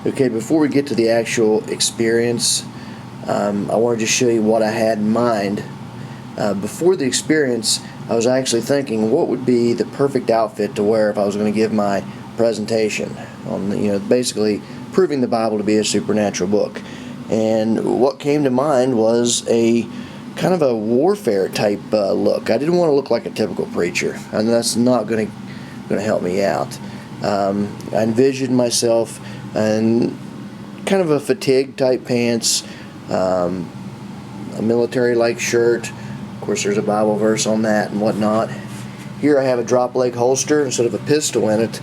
Okay, before we get to the actual experience, I wanted to show you what I had in mind. Before the experience, I was actually thinking what would be the perfect outfit to wear if I was going to give my presentation on, basically proving the Bible to be a supernatural book. And what came to mind was a kind of a warfare type look. I didn't want to look like a typical preacher, and that's not going to help me out. I envisioned myself in kind of a fatigue type pants, a military-like shirt. Of course, there's a Bible verse on that and whatnot. Here I have a drop leg holster. Instead of a pistol in it,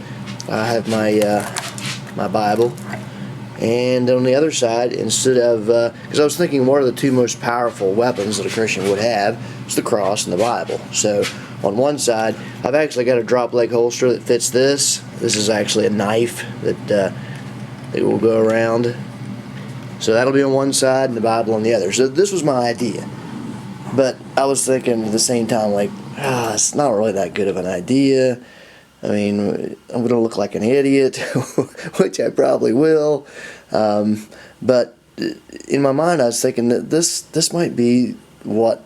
I have my Bible. And on the other side, instead of, because I was thinking what are the two most powerful weapons that a Christian would have, it's the cross and the Bible. So on one side, I've actually got a drop leg holster that fits this. This is actually a knife that will go around. So that'll be on one side and the Bible on the other. So this was my idea. But I was thinking at the same time, like, it's not really that good of an idea. I mean, I'm going to look like an idiot, which I probably will. But in my mind, I was thinking that this might be what,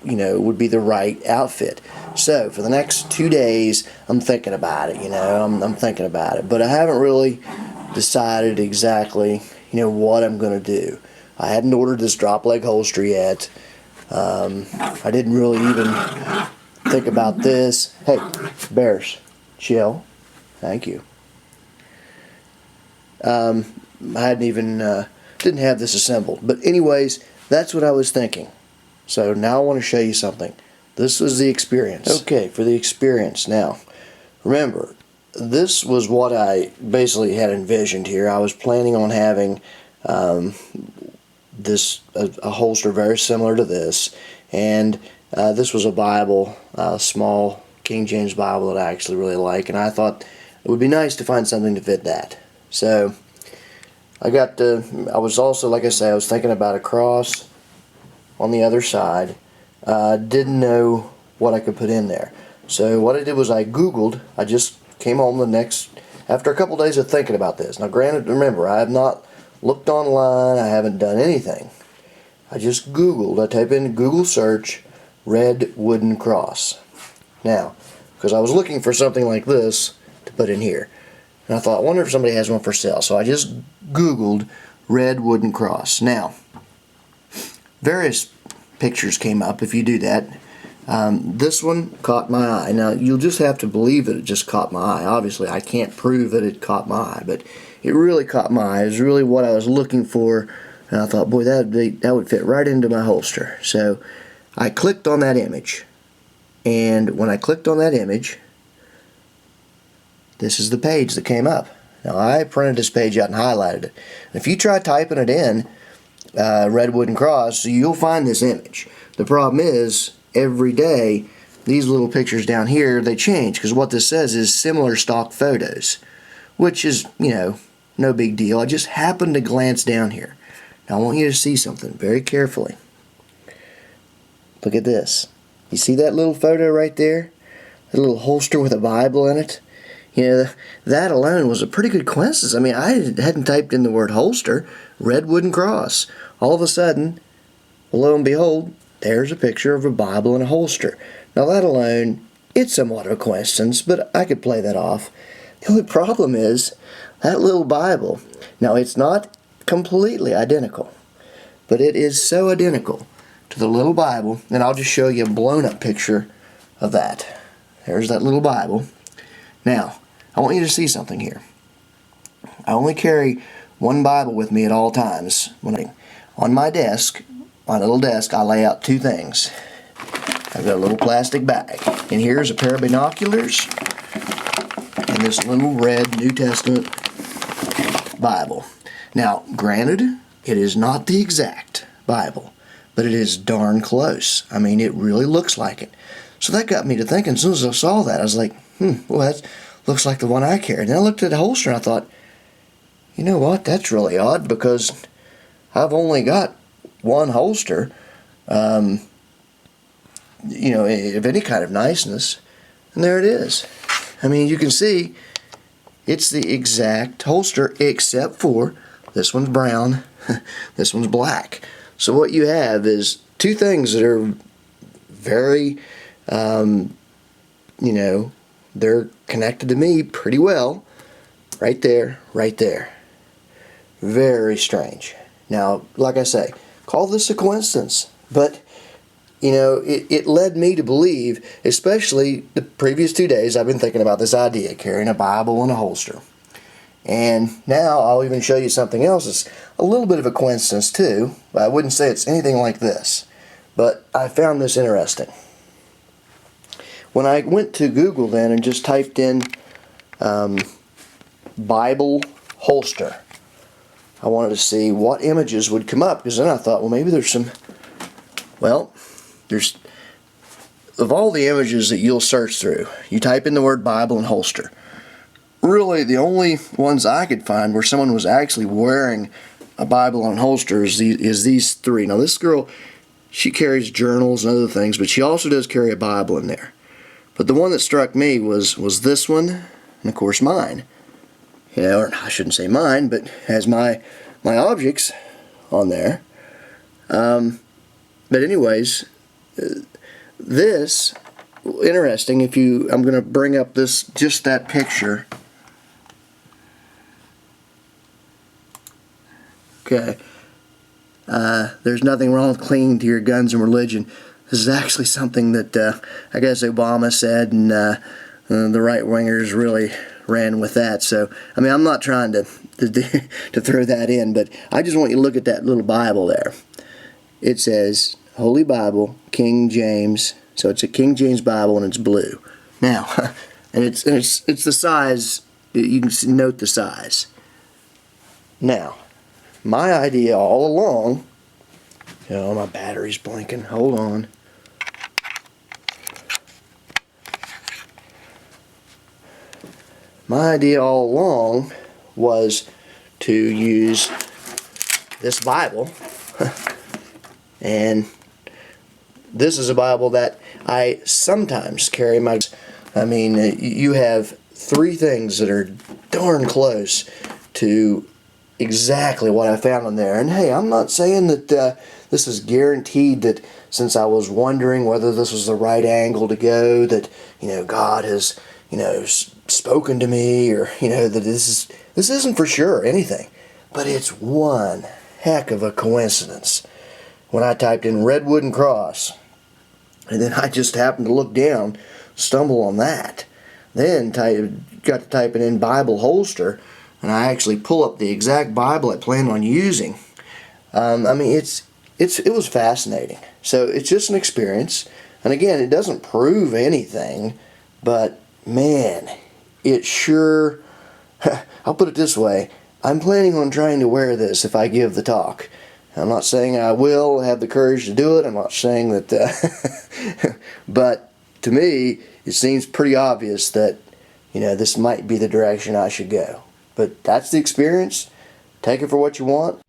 would be the right outfit. So for the next 2 days, I'm thinking about it, I'm thinking about it. But I haven't really decided exactly, what I'm going to do. I hadn't ordered this drop leg holster yet. I didn't really even think about this. Hey, bears, chill. Thank you. I hadn't even, didn't have this assembled. But anyways, that's what I was thinking. So now I want to show you something. This was the experience. Okay, for the experience. Now, remember, this was what I basically had envisioned here. I was planning on having a holster very similar to this, and this was a Bible, a small King James Bible that I actually really like, and I thought it would be nice to find something to fit that. So I was also, like I say, I was thinking about a cross on the other side. Didn't know what I could put in there. So what I did was I Googled. I just came home after a couple days of thinking about this. Now granted, remember, I have not looked online, I haven't done anything. I just Googled, I type in Google search, red wooden cross. Now, because I was looking for something like this to put in here. And I thought, I wonder if somebody has one for sale. So I just Googled red wooden cross. Now, various pictures came up if you do that. This one caught my eye. Now, you'll just have to believe that it just caught my eye. Obviously, I can't prove that it caught my eye, but it really caught my eye. It was really what I was looking for, and I thought, boy, that would fit right into my holster. So I clicked on that image, and when I clicked on that image, this is the page that came up. Now, I printed this page out and highlighted it. If you try typing it in, red wooden cross, you'll find this image. The problem is, every day, these little pictures down here, they change, because what this says is similar stock photos, which is, no big deal. I just happened to glance down here. Now, I want you to see something very carefully. Look at this. You see that little photo right there? A little holster with a Bible in it? That alone was a pretty good coincidence. I mean, I hadn't typed in the word holster, red wooden cross. All of a sudden, lo and behold, there's a picture of a Bible and a holster. Now that alone, it's somewhat of a coincidence, but I could play that off. The only problem is, that little Bible, now it's not completely identical, but it is so identical to the little Bible, and I'll just show you a blown up picture of that. There's that little Bible. Now, I want you to see something here. I only carry one Bible with me at all times. On my desk, my little desk, I lay out two things. I've got a little plastic bag, and here's a pair of binoculars and this little red New Testament Bible. Now, granted, it is not the exact Bible, but it is darn close. I mean, it really looks like it. So that got me to thinking. As soon as I saw that, I was like, well, that looks like the one I carried. And I looked at the holster and I thought, you know what, that's really odd, because I've only got one holster, of any kind of niceness, and there it is. I mean, you can see It's the exact holster except for this one's brown, this one's black. So what you have is two things that are very, they're connected to me pretty well. Right there, right there. Very strange. Now, like I say, call this a coincidence, but it led me to believe, especially the previous 2 days, I've been thinking about this idea, carrying a Bible in a holster. And now I'll even show you something else that's a little bit of a coincidence too. I wouldn't say it's anything like this, but I found this interesting. When I went to Google then and just typed in Bible holster, I wanted to see what images would come up, because then I thought, well, maybe there's of all the images that you'll search through, you type in the word Bible and holster. Really, the only ones I could find where someone was actually wearing a Bible on holster is these three. Now, this girl, she carries journals and other things, but she also does carry a Bible in there. But the one that struck me was this one, and of course mine. Or I shouldn't say mine, but has my objects on there. But anyways, this interesting. I'm going to bring up just that picture. Okay. There's nothing wrong with clinging to your guns and religion. This is actually something that I guess Obama said, and the right-wingers really ran with that. So, I mean, I'm not trying to throw that in, but I just want you to look at that little Bible there. It says Holy Bible, King James. So it's a King James Bible, and it's blue. Now, and it's the size. You can note the size. Now, my idea all along. My battery's blinking. Hold on. My idea all along was to use this Bible, and this is a Bible that I sometimes carry I mean, you have three things that are darn close to exactly what I found in there. And hey, I'm not saying that this is guaranteed, that since I was wondering whether this was the right angle to go, that God has spoken to me, or that this isn't for sure anything. But it's one heck of a coincidence. When I typed in Redwood and Cross, and then I just happened to look down, stumble on that. Then got to typing in Bible holster, and I actually pull up the exact Bible I planned on using. I mean, it was fascinating. So it's just an experience, and again, it doesn't prove anything, but man, it sure. I'll put it this way: I'm planning on trying to wear this if I give the talk. I'm not saying I will have the courage to do it. I'm not saying that, but to me, it seems pretty obvious that, this might be the direction I should go. But that's the experience. Take it for what you want.